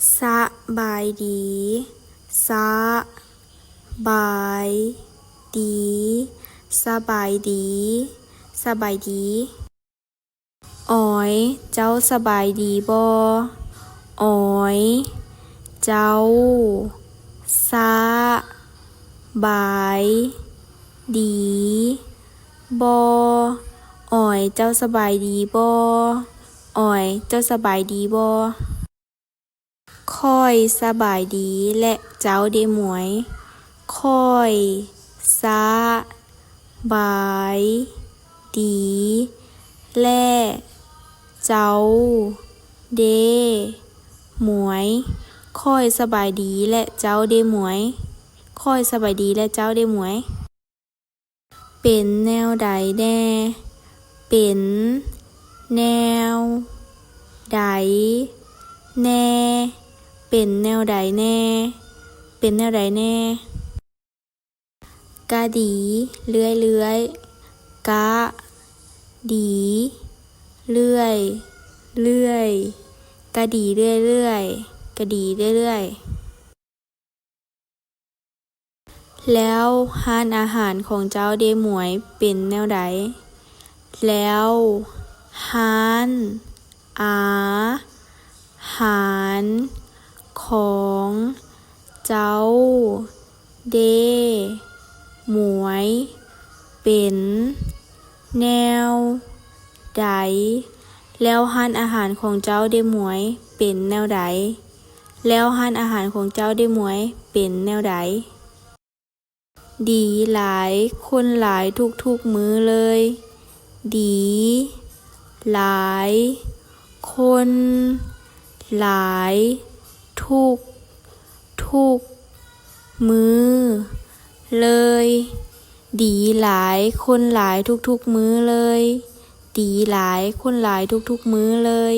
สบายดีสบายดีสบายดีสบายดีอ๋อยเจ้าสบายดีบ่อ๋อยเจ้าสบายดีบ่อ๋อยเจ้าสบายดีบ่อ๋อยเจ้าสบายดีบ่ค่อยสบายดีและเจ้าเด้หมวยค่อยสบายดีและเจ้าเด้หมวยค่อยสบายดีและเจ้าเด้หมวยค่อยสบายดีและเจ้าเด้หมวยเป็นแนวใดแน่เป็นแนวใดแน่เป็นแนวใดแน่เป็นแนวใดแน่กะดีเลื่อยเลื่อยกะดีเลื่อยเลื่อยกะดีเลื่อยเลื่อยกะดีเลื่อยเลื่อยแล้วร้านอาหารของเจ้าเด้หมวยเป็นแนวใดแล้วร้านอาหารของเจ้าเด้หมวยเป็นแนวใดแล้วร้านอาหารของเจ้าเด้หมวยเป็นแนวใดแล้วร้านอาหารของเจ้าเด้หมวยเป็นแนวใดดีหลายคนหลายทุกๆมื้อเลยดีหลายคนหลายทุกมื้อเลยดีหลายคนหลายทุกๆมื้อเลยดีหลายคนหลายทุกๆมื้อเลย